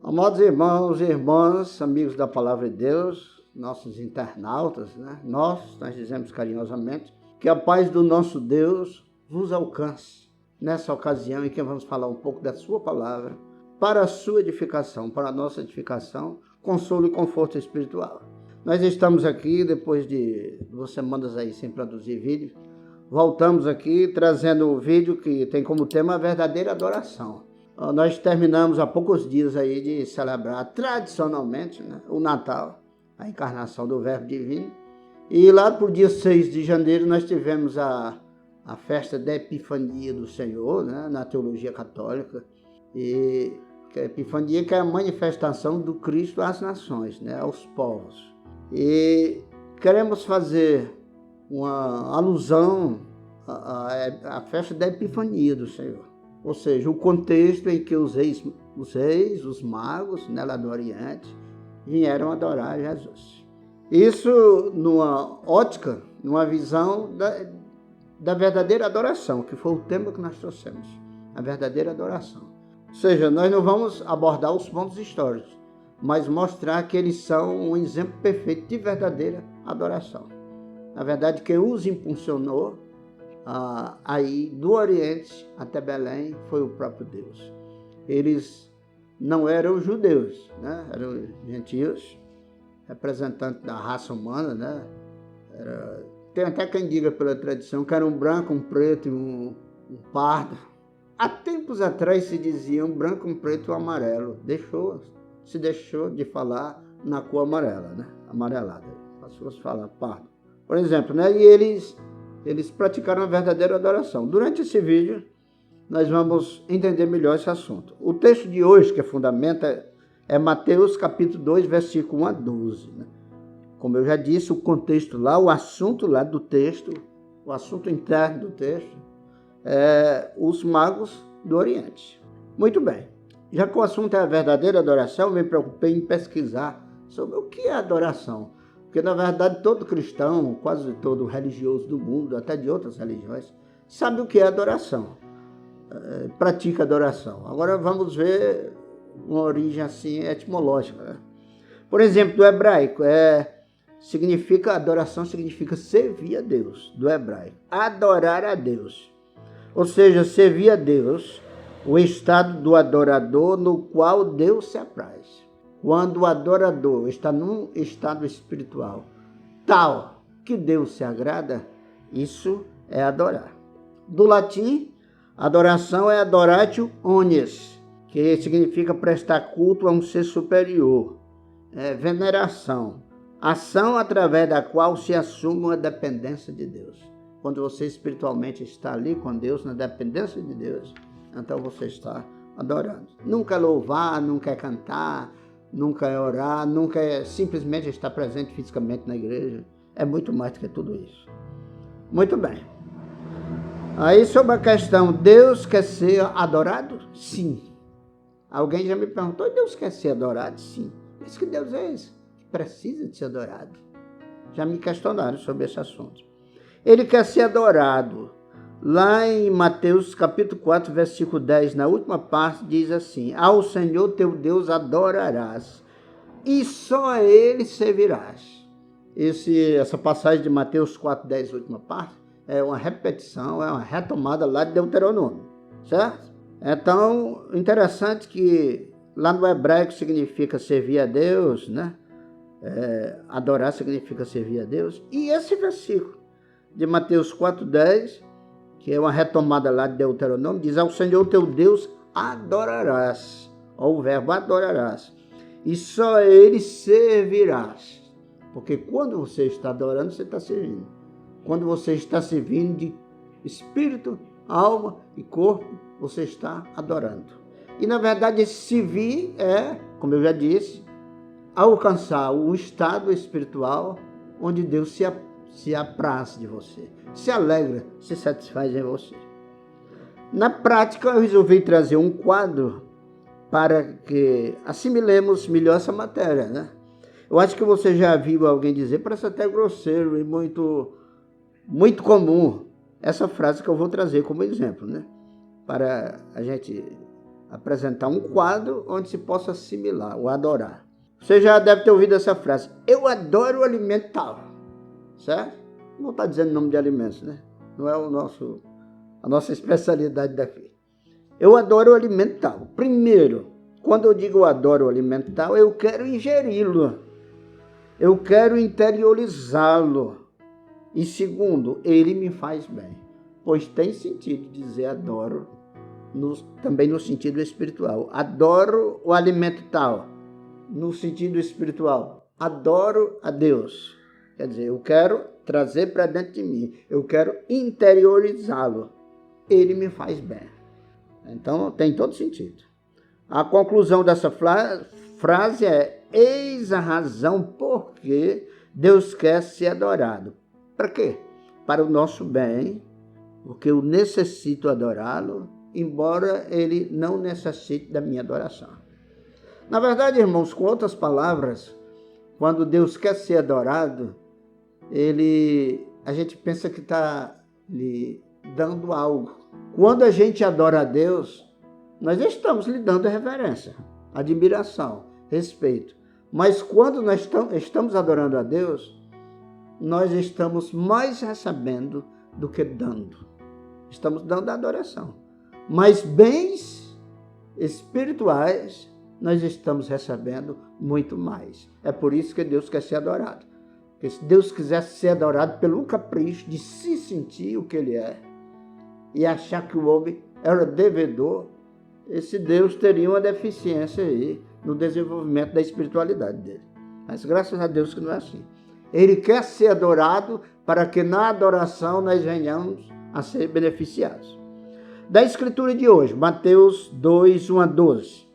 Amados irmãos e irmãs, amigos da Palavra de Deus, nossos internautas, nós dizemos carinhosamente, que a paz do nosso Deus vos alcance nessa ocasião em que vamos falar um pouco da sua palavra, para a sua edificação, para a nossa edificação, consolo e conforto espiritual. Nós estamos aqui, depois de 2 semanas aí sem produzir vídeo, voltamos aqui trazendo o vídeo que tem como tema a verdadeira adoração. Nós terminamos há poucos dias aí de celebrar tradicionalmente o Natal, a encarnação do Verbo Divino. E lá por dia 6 de janeiro nós tivemos a festa da Epifania do Senhor, na teologia católica. E a Epifania que é a manifestação do Cristo às nações, aos povos. E queremos fazer uma alusão à festa da Epifania do Senhor. Ou seja, o contexto em que os magos, lá do Oriente, vieram adorar Jesus. Isso numa ótica, numa visão da verdadeira adoração, que foi o tema que nós trouxemos, a verdadeira adoração. Ou seja, nós não vamos abordar os pontos históricos, mas mostrar que eles são um exemplo perfeito de verdadeira adoração. Na verdade, quem os impulsionou aí do Oriente até Belém foi o próprio Deus. Eles não eram judeus, eram gentios, representantes da raça humana, tem até quem diga pela tradição que era um branco, um preto e um pardo. Há tempos atrás se dizia um branco, um preto e um amarelo. Se deixou de falar na cor amarela, amarelada. As pessoas falam pardo. Por exemplo, e eles praticaram a verdadeira adoração. Durante esse vídeo, nós vamos entender melhor esse assunto. O texto de hoje, que fundamenta, é Mateus capítulo 2, versículo 1 a 12. Como eu já disse, o contexto lá, o assunto lá do texto, o assunto interno do texto, é os magos do Oriente. Muito bem. Já que o assunto é a verdadeira adoração, eu me preocupei em pesquisar sobre o que é adoração. Porque, na verdade, todo cristão, quase todo religioso do mundo, até de outras religiões, sabe o que é adoração, pratica adoração. Agora vamos ver uma origem assim etimológica. Por exemplo, do hebraico, adoração significa servir a Deus, do hebraico. Adorar a Deus. Ou seja, servir a Deus, o estado do adorador no qual Deus se apraz. Quando o adorador está num estado espiritual tal que Deus se agrada, isso é adorar. Do latim, adoração é adoratio omnes, que significa prestar culto a um ser superior. É veneração, ação através da qual se assume uma dependência de Deus. Quando você espiritualmente está ali com Deus, na dependência de Deus, então você está adorando. Nunca é louvar, nunca é cantar, nunca é orar, nunca é simplesmente estar presente fisicamente na igreja. É muito mais do que tudo isso. Muito bem. Aí sobre a questão, Deus quer ser adorado? Sim. Alguém já me perguntou, Deus quer ser adorado? Sim. Mas que Deus é esse que precisa de ser adorado? Já me questionaram sobre esse assunto. Ele quer ser adorado. Lá em Mateus capítulo 4, versículo 10, na última parte, diz assim: ao Senhor teu Deus adorarás, e só a Ele servirás. Essa passagem de Mateus 4, 10, última parte, é uma repetição, é uma retomada lá de Deuteronômio, certo? Então, interessante que lá no hebraico significa servir a Deus, adorar significa servir a Deus. E esse versículo de Mateus 4, 10, que é uma retomada lá de Deuteronômio, diz: ao Senhor teu Deus adorarás, o verbo adorarás, e só a Ele servirás. Porque quando você está adorando, você está servindo. Quando você está servindo de espírito, alma e corpo, você está adorando. E na verdade esse servir é, como eu já disse, alcançar o estado espiritual onde Deus se apraz de você, se alegra, se satisfaz em você. Na prática, eu resolvi trazer um quadro para que assimilemos melhor essa matéria, Eu acho que você já viu alguém dizer, parece até grosseiro e muito comum, essa frase que eu vou trazer como exemplo, para a gente apresentar um quadro onde se possa assimilar, o adorar. Você já deve ter ouvido essa frase, eu adoro o alimento tal, certo? Não está dizendo nome de alimentos, né? Não é a nossa especialidade daqui. Eu adoro o alimento tal. Primeiro, quando eu digo eu adoro o alimento tal, eu quero ingeri-lo. Eu quero interiorizá-lo. E segundo, ele me faz bem. Pois tem sentido dizer adoro, também no sentido espiritual. Adoro o alimento tal. No sentido espiritual, adoro a Deus. Quer dizer, eu quero trazer para dentro de mim. Eu quero interiorizá-lo. Ele me faz bem. Então, tem todo sentido. A conclusão dessa frase é: eis a razão por que Deus quer ser adorado. Para quê? Para o nosso bem, porque eu necessito adorá-lo, embora ele não necessite da minha adoração. Na verdade, irmãos, com outras palavras, quando Deus quer ser adorado, a gente pensa que está lhe dando algo. Quando a gente adora a Deus, nós estamos lhe dando reverência, admiração, respeito. Mas quando nós estamos adorando a Deus, nós estamos mais recebendo do que dando. Estamos dando a adoração. Mas bens espirituais nós estamos recebendo muito mais. É por isso que Deus quer ser adorado. Porque se Deus quisesse ser adorado pelo capricho de se sentir o que Ele é e achar que o homem era devedor, esse Deus teria uma deficiência aí no desenvolvimento da espiritualidade dele. Mas graças a Deus que não é assim. Ele quer ser adorado para que na adoração nós venhamos a ser beneficiados. Da escritura de hoje, Mateus 2, 1 a 12.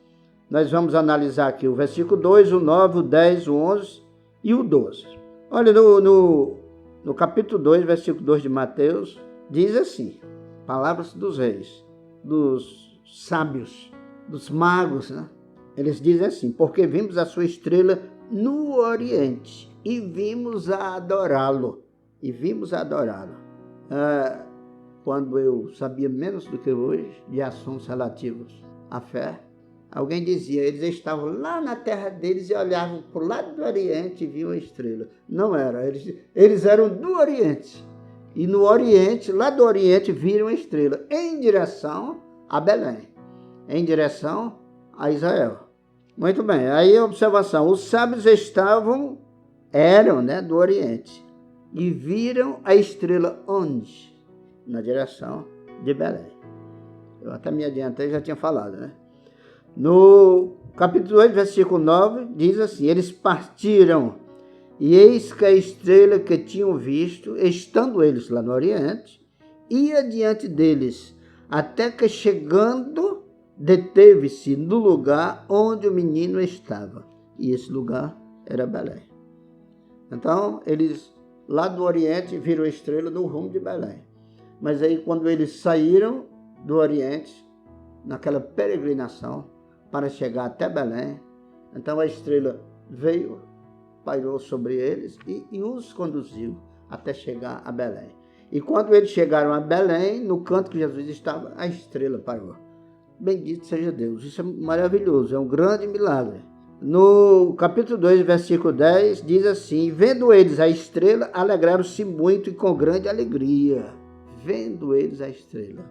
Nós vamos analisar aqui o versículo 2, o 9, o 10, o 11 e o 12. Olha, no capítulo 2, versículo 2 de Mateus, diz assim, palavras dos reis, dos sábios, dos magos, né? Eles dizem assim, porque vimos a sua estrela no Oriente e vimos a adorá-lo. Quando eu sabia menos do que hoje de assuntos relativos à fé, alguém dizia, eles estavam lá na terra deles e olhavam para o lado do Oriente e viam a estrela. Não era, eles eram do Oriente. E no Oriente, lá do Oriente, viram a estrela em direção a Belém, em direção a Israel. Muito bem, aí a observação, os sábios eram, né, do Oriente e viram a estrela onde? Na direção de Belém. Eu até me adiantei, já tinha falado, né? No capítulo 8, versículo 9, diz assim, eles partiram, e eis que a estrela que tinham visto, estando eles lá no Oriente, ia diante deles, até que chegando, deteve-se no lugar onde o menino estava. E esse lugar era Belém. Então, eles lá do Oriente viram a estrela no rumo de Belém. Mas aí, quando eles saíram do Oriente, naquela peregrinação, para chegar até Belém, então a estrela veio, pairou sobre eles e os conduziu até chegar a Belém. E quando eles chegaram a Belém, no canto que Jesus estava, a estrela parou. Bendito seja Deus, isso é maravilhoso, é um grande milagre. No capítulo 2, versículo 10, diz assim, vendo eles a estrela, alegraram-se muito e com grande alegria. Vendo eles a estrela,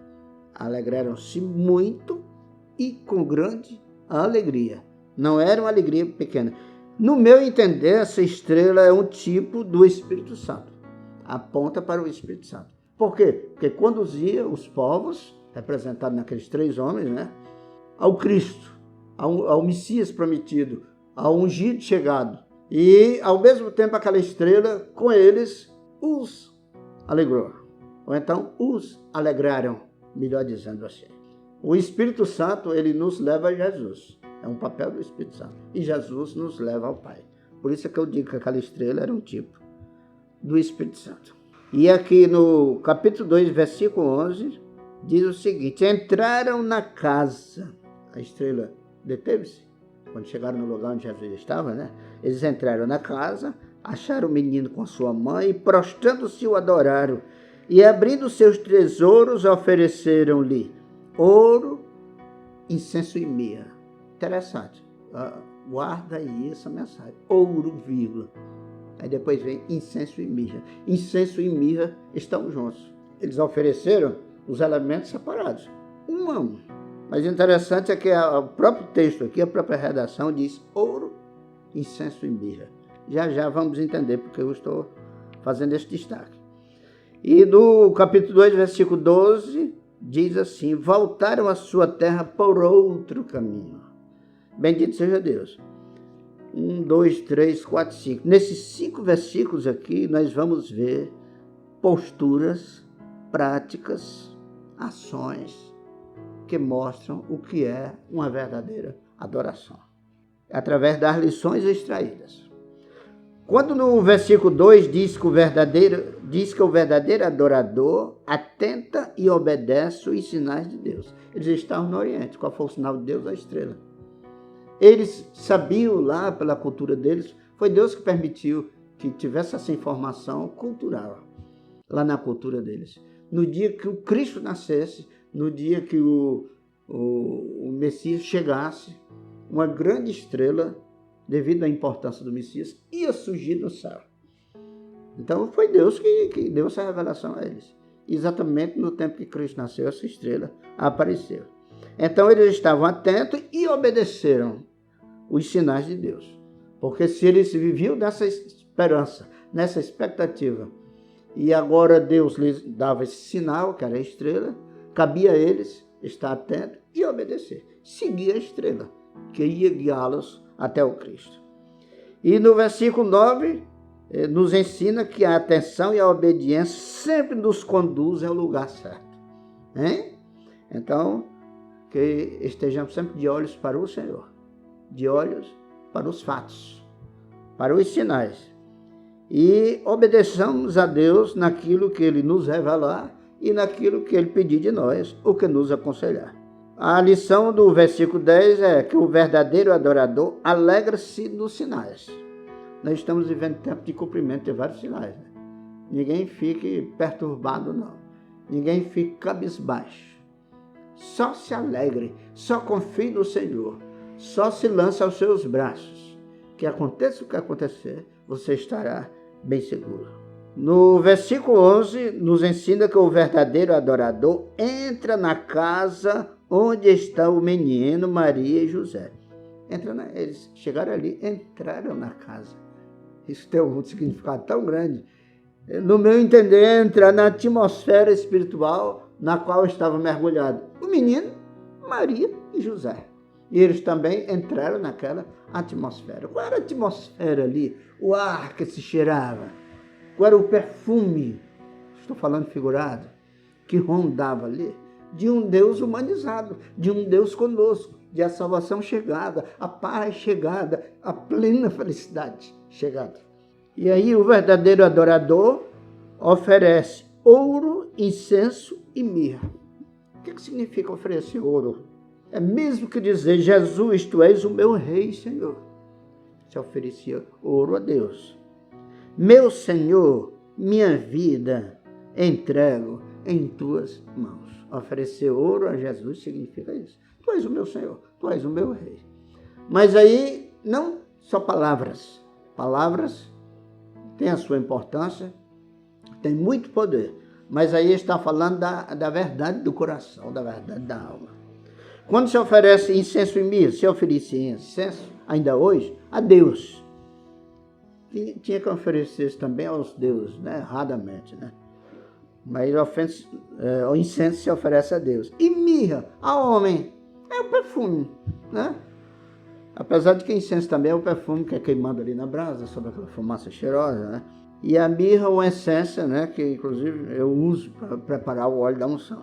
alegraram-se muito e com grande alegria. Não era uma alegria pequena. No meu entender, essa estrela é um tipo do Espírito Santo. Aponta para o Espírito Santo. Por quê? Porque conduzia os povos, representados naqueles 3 homens, né, ao Cristo, ao Messias prometido, ao ungido chegado. E, ao mesmo tempo, aquela estrela, com eles, os alegrou. Ou então, os alegraram, melhor dizendo assim. O Espírito Santo, ele nos leva a Jesus. É um papel do Espírito Santo. E Jesus nos leva ao Pai. Por isso é que eu digo que aquela estrela era um tipo do Espírito Santo. E aqui no capítulo 2, versículo 11, diz o seguinte, entraram na casa. A estrela deteve-se. Quando chegaram no lugar onde Jesus estava, né? Eles entraram na casa, acharam o menino com sua mãe e prostrando-se o adoraram. E abrindo seus tesouros, ofereceram-lhe ouro, incenso e mirra. Interessante. Guarda aí essa mensagem. Ouro, vírgula. Aí depois vem incenso e mirra. Incenso e mirra estão juntos. Eles ofereceram os elementos separados, um a um. Mas interessante é que o próprio texto aqui, a própria redação diz ouro, incenso e mirra. Já vamos entender porque eu estou fazendo esse destaque. E no capítulo 2, versículo 12, diz assim: voltaram à sua terra por outro caminho. Bendito seja Deus. 1, 2, 3, 4, 5. Nesses 5 versículos aqui, nós vamos ver posturas, práticas, ações que mostram o que é uma verdadeira adoração, através das lições extraídas. Quando no versículo 2 diz que o verdadeiro adorador atenta e obedece os sinais de Deus. Eles estavam no Oriente. Qual foi o sinal de Deus? A estrela. Eles sabiam lá, pela cultura deles, foi Deus que permitiu que tivesse essa informação cultural lá na cultura deles. No dia que o Cristo nascesse, no dia que o Messias chegasse, uma grande estrela, devido à importância do Messias, ia surgir do céu. Então foi Deus que deu essa revelação a eles. Exatamente no tempo que Cristo nasceu, essa estrela apareceu. Então eles estavam atentos e obedeceram os sinais de Deus. Porque se eles viviam nessa esperança, nessa expectativa, e agora Deus lhes dava esse sinal, que era a estrela, cabia a eles estar atentos e obedecer. Seguir a estrela, que ia guiá-los até o Cristo. E no versículo 9, nos ensina que a atenção e a obediência sempre nos conduzem ao lugar certo. Hein? Então, que estejamos sempre de olhos para o Senhor, de olhos para os fatos, para os sinais. E obedeçamos a Deus naquilo que Ele nos revelar e naquilo que Ele pedir de nós, o que nos aconselhar. A lição do versículo 10 é que o verdadeiro adorador alegra-se nos sinais. Nós estamos vivendo tempo de cumprimento de vários sinais. Né? Ninguém fique perturbado, não. Ninguém fique cabisbaixo. Só se alegre, só confie no Senhor. Só se lance aos seus braços. Que aconteça o que acontecer, você estará bem seguro. No versículo 11, nos ensina que o verdadeiro adorador entra na casa onde está o menino, Maria e José. Eles chegaram ali, entraram na casa. Isso tem um significado tão grande. No meu entender, entrar na atmosfera espiritual na qual estava mergulhado o menino, Maria e José. E eles também entraram naquela atmosfera. Qual era a atmosfera ali? O ar que se cheirava. Qual era o perfume, estou falando figurado, que rondava ali? De um Deus humanizado, de um Deus conosco, de a salvação chegada, a paz chegada, a plena felicidade chegada. E aí o verdadeiro adorador oferece ouro, incenso e mirra. O que significa oferecer ouro? É mesmo que dizer: Jesus, Tu és o meu rei, Senhor. Se oferecia ouro a Deus. Meu Senhor, minha vida entrego em Tuas mãos. Oferecer ouro a Jesus significa isso. Tu és o meu Senhor, Tu és o meu rei. Mas aí, não só palavras. Palavras têm a sua importância, têm muito poder. Mas aí está falando da verdade do coração, da verdade da alma. Quando se oferece incenso e mirra, se oferecia incenso, ainda hoje, a Deus. E tinha que oferecer isso também aos deuses, né? Erradamente, né? Mas o incenso se oferece a Deus. E mirra, a homem, é o perfume, né? Apesar de que incenso também é o perfume que é queimado ali na brasa, sobre aquela fumaça cheirosa, né? E a mirra, uma essência, né? Que inclusive eu uso para preparar o óleo da unção.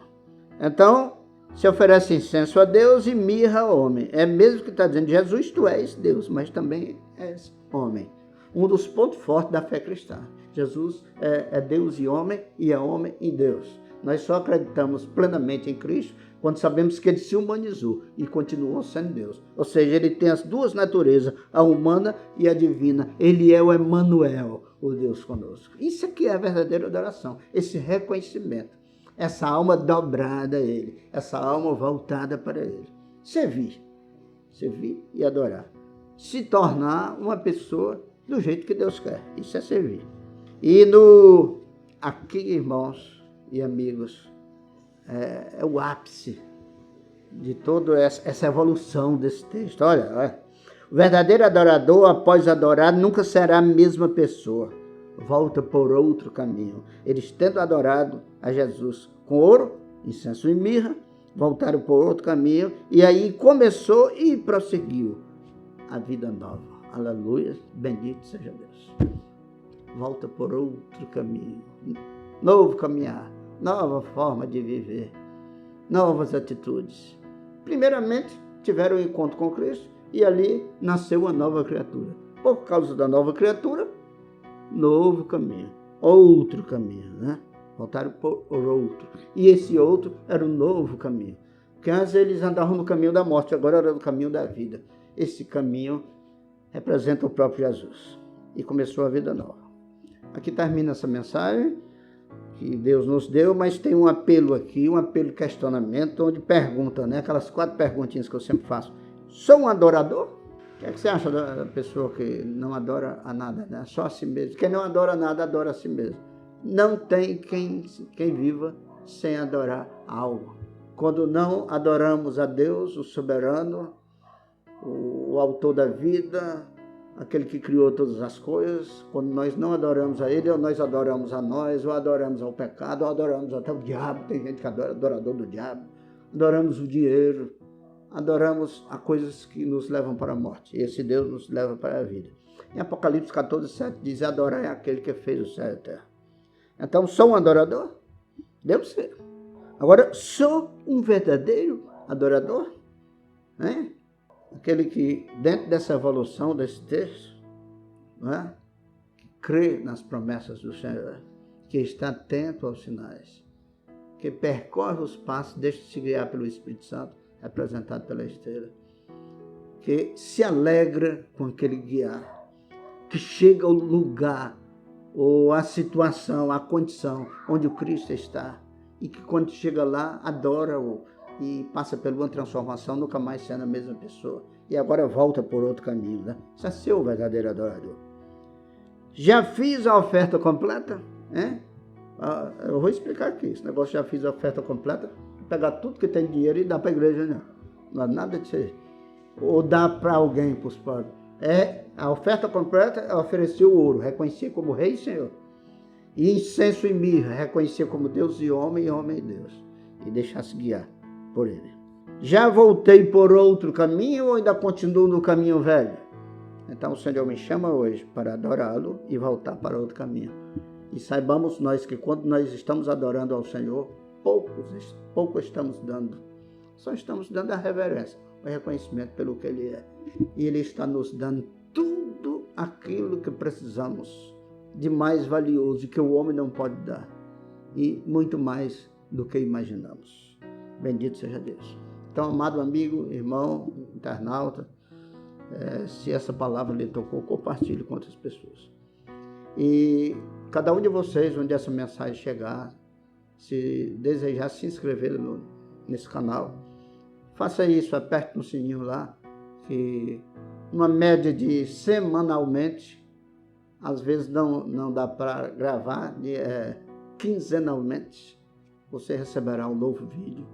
Então, se oferece incenso a Deus e mirra ao homem. É mesmo que está dizendo: Jesus, Tu és Deus, mas também és homem. Um dos pontos fortes da fé cristã. Jesus é Deus e é homem e Deus. Nós só acreditamos plenamente em Cristo quando sabemos que Ele se humanizou e continuou sendo Deus. Ou seja, Ele tem as duas naturezas, a humana e a divina. Ele é o Emmanuel, o Deus conosco. Isso aqui é a verdadeira adoração, esse reconhecimento. Essa alma dobrada a Ele, essa alma voltada para Ele. servir. Servir e adorar. Se tornar uma pessoa do jeito que Deus quer. Isso é servir. E aqui, irmãos e amigos, é o ápice de toda essa evolução desse texto. Olha, o verdadeiro adorador, após adorar, nunca será a mesma pessoa. Volta por outro caminho. Eles, tendo adorado a Jesus com ouro, incenso e mirra, voltaram por outro caminho, e aí começou e prosseguiu a vida nova. Aleluia, bendito seja Deus. Volta por outro caminho, novo caminhar, nova forma de viver, novas atitudes. Primeiramente, tiveram um encontro com Cristo e ali nasceu uma nova criatura. Por causa da nova criatura, novo caminho, outro caminho, né? Voltaram por outro. E esse outro era um novo caminho. Porque antes eles andavam no caminho da morte, agora era no caminho da vida. Esse caminho representa o próprio Jesus. E começou a vida nova. Aqui termina essa mensagem que Deus nos deu, mas tem um apelo aqui, um apelo de questionamento, onde pergunta, né? Aquelas 4 perguntinhas que eu sempre faço. Sou um adorador? O que é que você acha da pessoa que não adora a nada, né? Só a si mesmo? Quem não adora nada, adora a si mesmo. Não tem quem viva sem adorar algo. Quando não adoramos a Deus, o soberano, o autor da vida, aquele que criou todas as coisas, quando nós não adoramos a Ele, ou nós adoramos a nós, ou adoramos ao pecado, ou adoramos até o diabo. Tem gente que adora, adorador do diabo. Adoramos o dinheiro, adoramos a coisas que nos levam para a morte. E esse Deus nos leva para a vida. Em Apocalipse 14:7 diz: adorar é aquele que fez o céu e a terra. Então, sou um adorador? Devo ser. Agora, sou um verdadeiro adorador? Né? Aquele que, dentro dessa evolução desse texto, né, que crê nas promessas do Senhor, que está atento aos sinais, que percorre os passos, deixa-se guiar pelo Espírito Santo, representado pela estrela, que se alegra com aquele guiar, que chega ao lugar, ou a situação, a condição onde o Cristo está, e que quando chega lá, adora-o e passa por uma transformação, nunca mais sendo a mesma pessoa, e agora volta por outro caminho, né? Isso é seu verdadeiro adorador. Já fiz a oferta completa? Eu vou explicar aqui, esse negócio já fiz a oferta completa, pegar tudo que tem dinheiro e dar para a igreja, não há nada de ser, ou dar para alguém, para os pobres. A oferta completa é oferecer o ouro, reconhecer como Rei e Senhor. E incenso e mirra, reconhecer como Deus e homem e Deus. E deixar-se guiar por Ele. Já voltei por outro caminho ou ainda continuo no caminho velho? Então o Senhor me chama hoje para adorá-lo e voltar para outro caminho. E saibamos nós que quando nós estamos adorando ao Senhor, pouco estamos dando. Só estamos dando a reverência, o reconhecimento pelo que Ele é. E Ele está nos dando tudo aquilo que precisamos de mais valioso que o homem não pode dar. E muito mais do que imaginamos. Bendito seja Deus. Então, amado amigo, irmão, internauta, se essa palavra lhe tocou, compartilhe com outras pessoas. E cada um de vocês, onde essa mensagem chegar, se desejar se inscrever nesse canal, faça isso, aperte no sininho lá, que uma média de semanalmente, às vezes não dá para gravar, quinzenalmente, você receberá um novo vídeo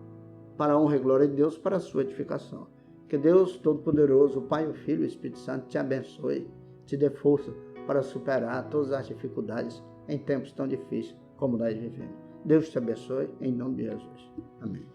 para a honra e glória de Deus, para a sua edificação. Que Deus Todo-Poderoso, o Pai, o Filho e o Espírito Santo te abençoe, te dê força para superar todas as dificuldades em tempos tão difíceis como nós vivemos. Deus te abençoe, em nome de Jesus. Amém.